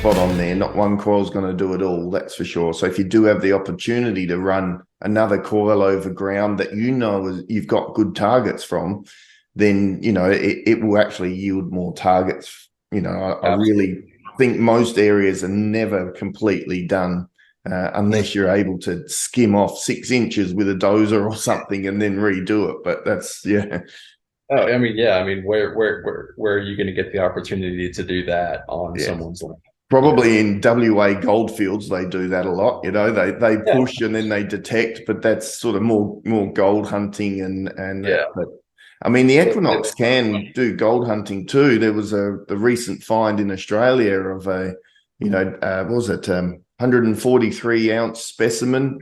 spot on there. Not one coil's going to do it all, that's for sure. So if you do have the opportunity to run another coil over ground that you've got good targets from, then, it will actually yield more targets. I really think most areas are never completely done unless you're able to skim off 6 inches with a dozer or something and then redo it. But that's, yeah. Oh, I mean, yeah. I mean, where are you going to get the opportunity to do that on Yeah. someone's land? Probably in WA goldfields, they do that a lot. They Yeah. push and then they detect, but that's sort of more gold hunting and that. Yeah. But I mean, the It- Equinox can do gold hunting too. There was the recent find in Australia of what was it, 143-ounce specimen,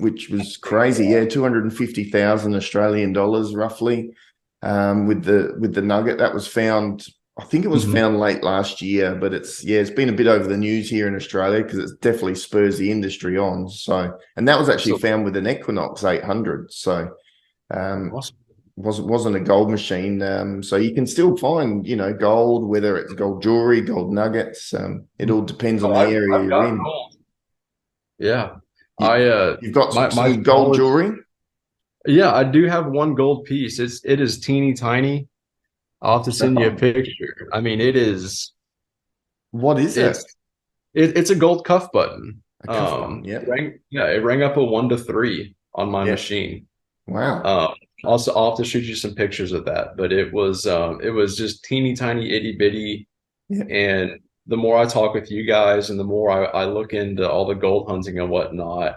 which was crazy. Yeah, 250,000 Australian dollars roughly, with the nugget that was found. I think it was Mhm. found late last year, but it's been a bit over the news here in Australia because it definitely spurs the industry on. So, and that was actually So found with an Equinox 800. So, um, awesome. wasn't a gold machine. So you can still find, gold, whether it's gold jewelry, gold nuggets. It all depends on Oh, the area I've you're got in. gold. Yeah. You, I you've got my some gold college. jewelry. Yeah, I do have one gold piece. It is teeny tiny. I'll have to send you a picture. I mean, What is it? it's it's a gold cuff button. A cuff button. Yeah. It rang up a 1 to 3 on my Yeah. machine. Wow. Um, also, I'll have to shoot you some pictures of that. But it was just teeny tiny itty bitty. Yeah. And the more I talk with you guys, and the more I look into all the gold hunting and whatnot,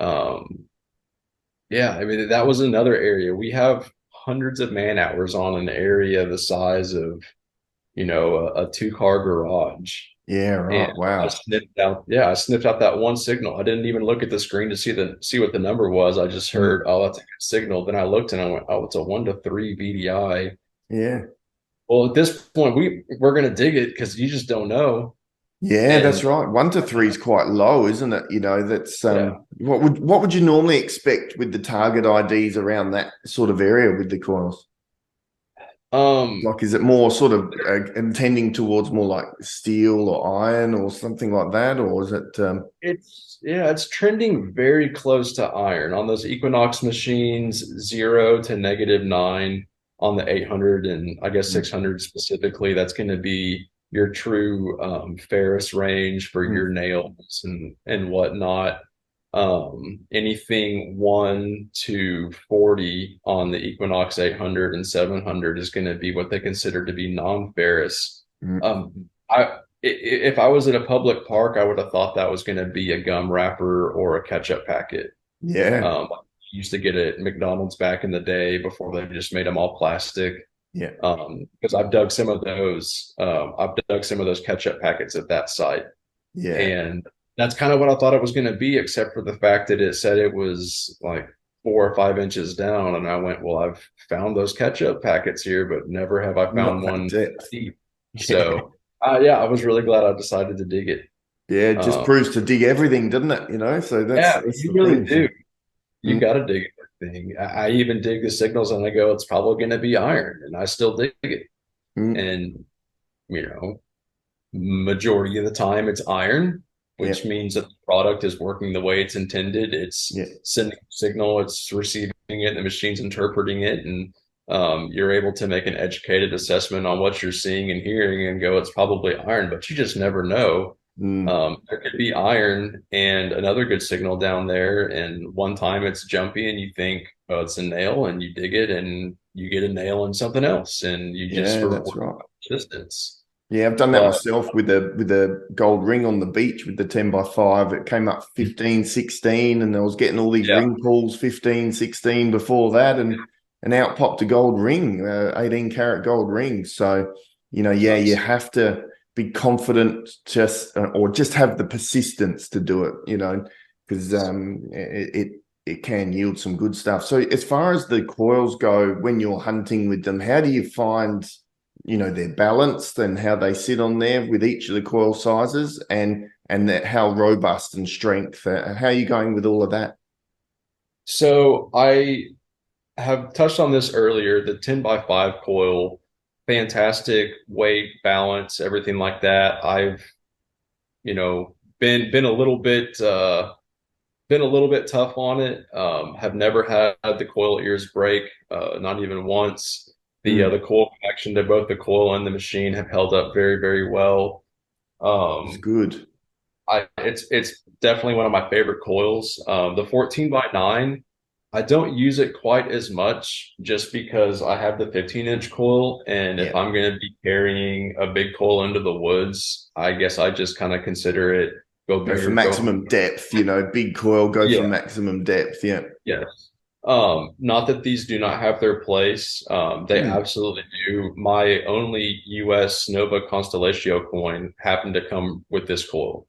um, yeah, I mean that was another area. We have hundreds of man hours on an area the size of a 2-car garage. Yeah. And Right. Wow. I sniffed out that one signal. I didn't even look at the screen to see what the number was. I just Mm. heard, oh, that's a good signal. Then I looked and I went, oh, it's a 1 to 3 VDI. Yeah. Well, at this point, we're gonna dig it because you just don't know. Yeah, And that's right. 1 to 3 is quite low, isn't it? That's yeah, what would you normally expect with the target IDs around that sort of area with the coils? um, Like, is it more sort of intending towards more like steel or iron or something like that, or is it? it's trending very close to iron on those Equinox machines, 0 to -9 on the 800 and I guess Mm, 600 specifically. That's going to be your true ferrous range for mm, your nails and whatnot. Anything 1 to 40 on the Equinox 800 and 700 is going to be what they consider to be non-ferrous. mm. If I was at a public park, I would have thought that was going to be a gum wrapper or a ketchup packet. Yeah, I used to get it at McDonald's back in the day before they just made them all plastic. yeah, Because I've dug some of those. I've dug some of those ketchup packets at that site, yeah, and that's kind of what I thought it was going to be, except for the fact that it said it was like 4 or 5 inches down, and I went, "Well, I've found those ketchup packets here, but never have I not found that one depth. deep." Yeah, So, yeah, I was really glad I decided to dig it. yeah, it just Um, proves to dig everything, doesn't it? So that's yeah, that's you the really thing. So, do. You mm, got to dig everything. I even dig the signals, and I go, "It's probably going to be iron," and I still dig it. mm, And you know, majority of the time it's iron, yeah, which means that the product is working the way it's intended. It's yeah, sending a signal, it's receiving it, the machine's interpreting it, and you're able to make an educated assessment on what you're seeing and hearing and go, it's probably iron, but you just never know. mm, There could be iron and another good signal down there, and one time it's jumpy and you think, oh, it's a nail, and you dig it and you get a nail and something else, and you just yeah, for that's right. distance. Yeah, I've done that But myself with a gold ring on the beach with the 10x5. It came up 15, 16, and I was getting all these yeah, ring pulls 15, 16 before that, and out popped a gold ring, 18 karat gold ring. So, yeah, you nice. have to be confident or just have the persistence to do it, because it can yield some good stuff. So as far as the coils go, when you're hunting with them, how do you find they're balanced and how they sit on there with each of the coil sizes and that how robust and strength, how are you going with all of that? So I have touched on this earlier, the 10 by 5 coil, fantastic weight, balance, everything like that. I've been a little bit tough on it. Have never had the coil ears break, not even once. The Mm, coil connection to both the coil and the machine have held up very, very well. it's Um, good. it's definitely one of my favorite coils. The 14 by 9, I don't use it quite as much just because I have the 15-inch coil, and if Yeah. I'm going to be carrying a big coil into the woods, I guess I just kind of consider it go Go big for or go home. maximum depth, big coil, go for Yeah, maximum depth. Yeah. yes. Not that these do not have their place. They Mm, absolutely do. My only US Nova Constellatio coin happened to come with this coil.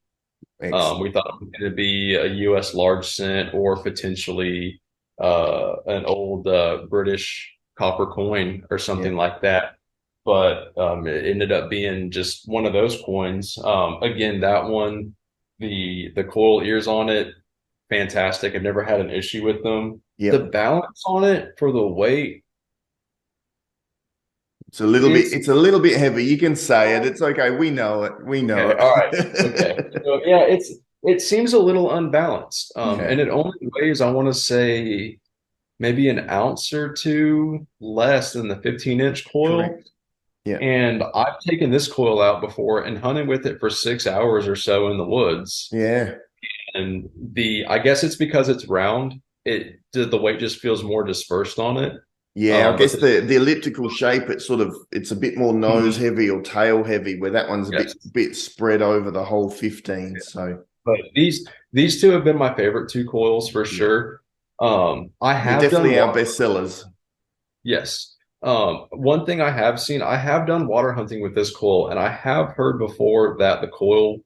We excellent. thought it was going to be a US large cent or potentially an old British copper coin or Yeah. something like that. But it ended up being just one of those coins. Again, that one, the coil ears on it, fantastic. I've never had an issue with them. The Yep. balance on it for the weight, it's It's a little bit heavy. You can say it. It's okay. We know it. We know okay. All right. Okay. it. So yeah, it seems a little unbalanced. Yeah. And it only weighs, I want to say, maybe an ounce or two less than the 15-inch coil. Correct. Yeah. And I've taken this coil out before and hunted with it for 6 hours or so in the woods. Yeah. And I guess it's because it's round. The weight just feels more dispersed on it. Yeah, I But guess the elliptical shape, it's a bit more nose heavy or tail heavy, where that one's a yes. bit spread over the whole 15. So But these two have been my favorite two coils for yeah, sure. I they're have done definitely our water. best sellers. Yes. One thing I have seen, I have done water hunting with this coil, and I have heard before that the coil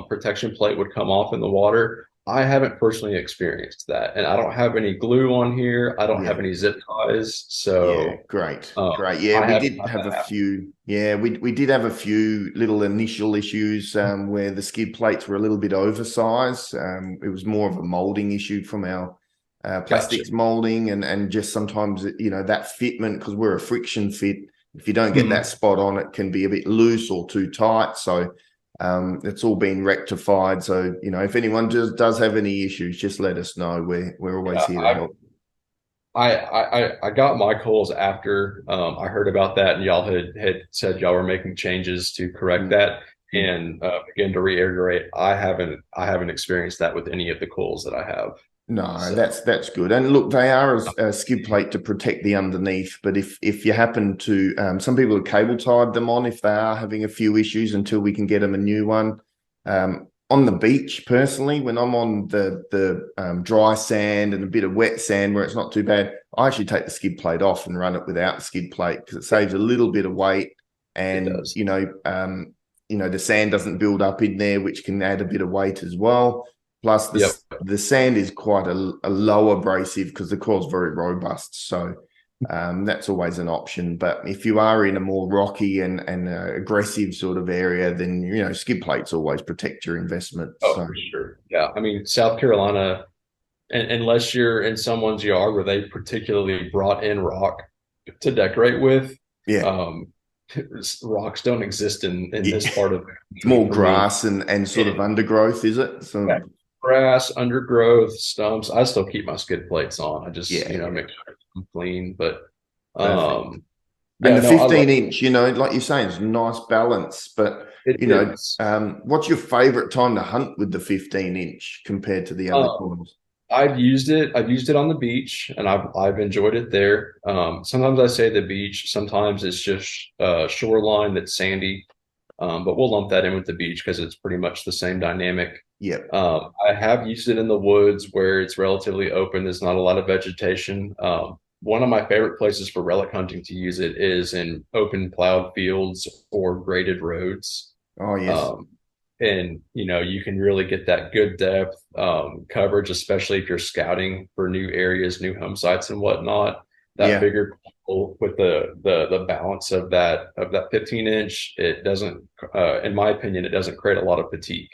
protection plate would come off in the water. I haven't personally experienced that, and I don't have any glue on here. I don't have Yeah. any zip ties, Yeah, so great, great. Yeah, I we haven't did had have a that happen. few. Yeah, we did have a few little initial issues where the skid plates were a little bit oversized. It was more of a molding issue from our Gotcha. plastics molding, and just sometimes that fitment, because we're a friction fit. If you don't get that Mhm. spot on, it can be a bit loose or too tight. So it's all been rectified. So if anyone just does have any issues, just let us know. We're always Yeah, here to help. I got my calls after I heard about that, and y'all had said y'all were making changes to correct Mm, that. mm. And again, to reiterate, I haven't experienced that with any of the calls that I have. No, So that's good. And look, they are a skid plate to protect the underneath. But if you happen to, some people have cable tied them on if they are having a few issues until we can get them a new one. On the beach, personally, when I'm on the dry sand and a bit of wet sand where it's not too bad, I actually take the skid plate off and run it without the skid plate because it yeah, saves a little bit of weight, it and does. the sand doesn't build up in there, which can add a bit of weight as well. Plus, Yep. the sand is quite a low abrasive because the coil's very robust. So that's always an option. But if you are in a more rocky and aggressive sort of area, then skid plates always protect your investment. Oh, So for sure. Yeah. I mean, South Carolina, unless you're in someone's yard where they particularly brought in rock to decorate with, yeah, um, rocks don't exist in this yeah. part of the It's country more for me. grass and sort of And undergrowth, is it? yeah, So grass, undergrowth, stumps. I still keep my skid plates on. I just, yeah, yeah, make sure I'm clean. But perfect. And yeah, the no, I love 15-inch, like you're saying, it's a nice balance. But it is. what's your favorite time to hunt with the 15-inch compared to the other Um, coils? I've used it. I've used it on the beach, and I've enjoyed it there. Sometimes I say the beach. Sometimes it's just shoreline that's sandy. But we'll lump that in with the beach because it's pretty much the same dynamic. Yep. I have used it in the woods where it's relatively open. There's not a lot of vegetation. One of my favorite places for relic hunting to use it is in open plowed fields or graded roads. Oh, yes. Um, and you can really get that good depth coverage, especially if you're scouting for new areas, new home sites, and whatnot. That Yeah. bigger pole with the balance of that 15-inch, it doesn't, in my opinion, it doesn't create a lot of fatigue.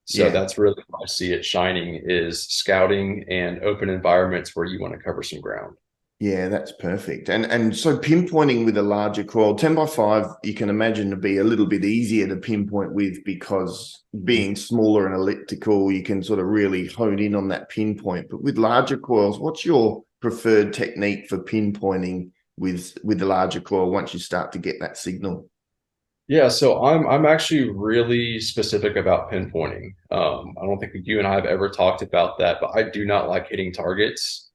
So Yeah. that's really where I see it shining is scouting and open environments where you want to cover some ground. Yeah, that's perfect. And so pinpointing with a larger coil, 10 by 5, you can imagine to be a little bit easier to pinpoint with, because being smaller and elliptical, you can sort of really hone in on that pinpoint. But with larger coils, what's your preferred technique for pinpointing with the larger coil once you start to get that signal? Yeah, so I'm actually really specific about pinpointing. I don't think you and I have ever talked about that, but I do not like hitting targets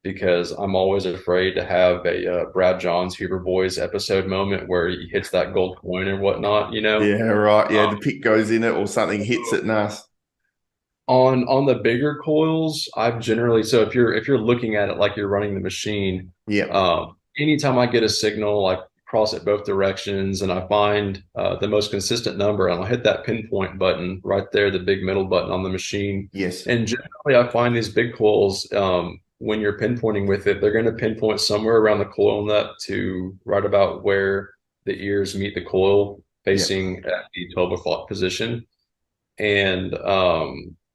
because I'm always afraid to have a Brad Johns Huber Boys episode moment where he hits that gold coin or whatnot, you know. Yeah, right. Yeah, Um, the pick goes in it or something hits it nice. on the bigger coils, I've generally, so if you're looking at it like you're running the machine, Yeah. anytime I get a signal, I cross it both directions and I find the most consistent number, and I'll hit that pinpoint button right there, the big middle button on the machine. Yes. And generally, I find these big coils, when you're pinpointing with it, they're going to pinpoint somewhere around the coil nut to right about where the ears meet the coil, Yeah. facing at the 12 o'clock position. And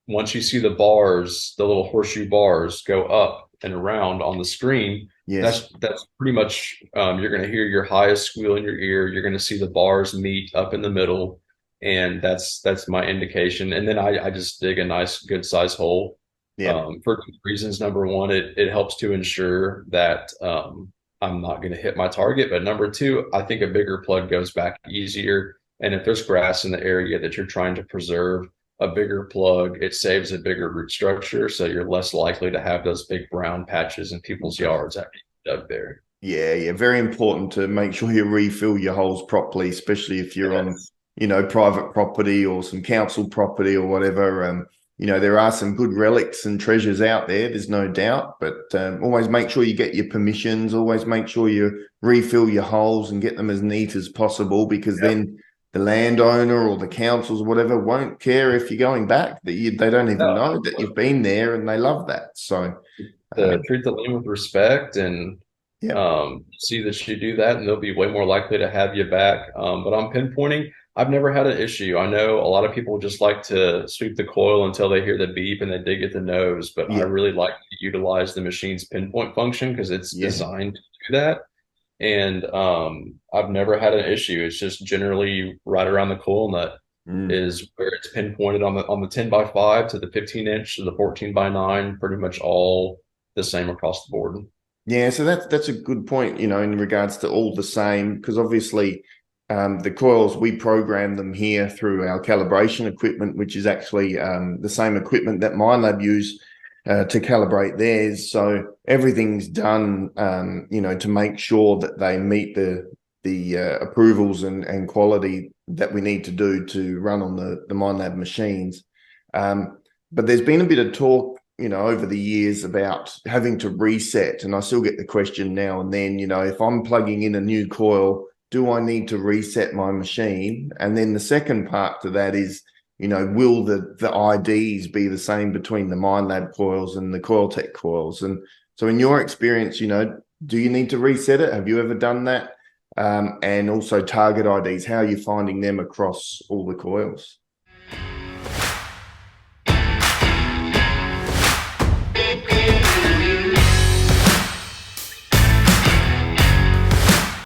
once you see the bars, the little horseshoe bars go up and around on the screen, Yes. that's pretty much you're going to hear your highest squeal in your ear. You're going to see the bars meet up in the middle, and that's my indication. And then I just dig a nice, good size hole Yeah. for two reasons. Number one, it helps to ensure that I'm not going to hit my target. But number two, I think a bigger plug goes back easier. And if there's grass in the area that you're trying to preserve, a bigger plug, it saves a bigger root structure. So you're less likely to have those big brown patches in people's yards after you dug there. Yeah, yeah, very important to make sure you refill your holes properly, especially if you're on, Yes. private property or some council property or whatever. There are some good relics and treasures out there, there's no doubt, but always make sure you get your permissions, always make sure you refill your holes and get them as neat as possible, because Yep. then the landowner or the councils or whatever won't care if you're going back, they don't even No. know that you've been there, and they love that. So, To treat the land with respect and yeah, see that you do that, and they'll be way more likely to have you back. But on pinpointing, I've never had an issue. I know a lot of people just like to sweep the coil until they hear the beep and they dig at the nose, but I yeah, really like to utilize the machine's pinpoint function because it's yeah. designed to do that. And I've never had an issue. It's just generally right around the coil nut Mm. is where it's pinpointed on the 10 by 5 to the 15-inch to the 14 by 9, pretty much all the same across the board. Yeah, so that's a good point, in regards to all the same, because obviously the coils, we program them here through our calibration equipment, which is actually the same equipment that MindLab use to calibrate theirs. So everything's done, to make sure that they meet the approvals and quality that we need to do to run on the MindLab machines. But there's been a bit of talk, over the years about having to reset. And I still get the question now and then, if I'm plugging in a new coil, do I need to reset my machine? And then the second part to that is, will the IDs be the same between the MindLab coils and the Coiltek coils? And so in your experience, do you need to reset it? Have you ever done that? And also target IDs, how are you finding them across all the coils?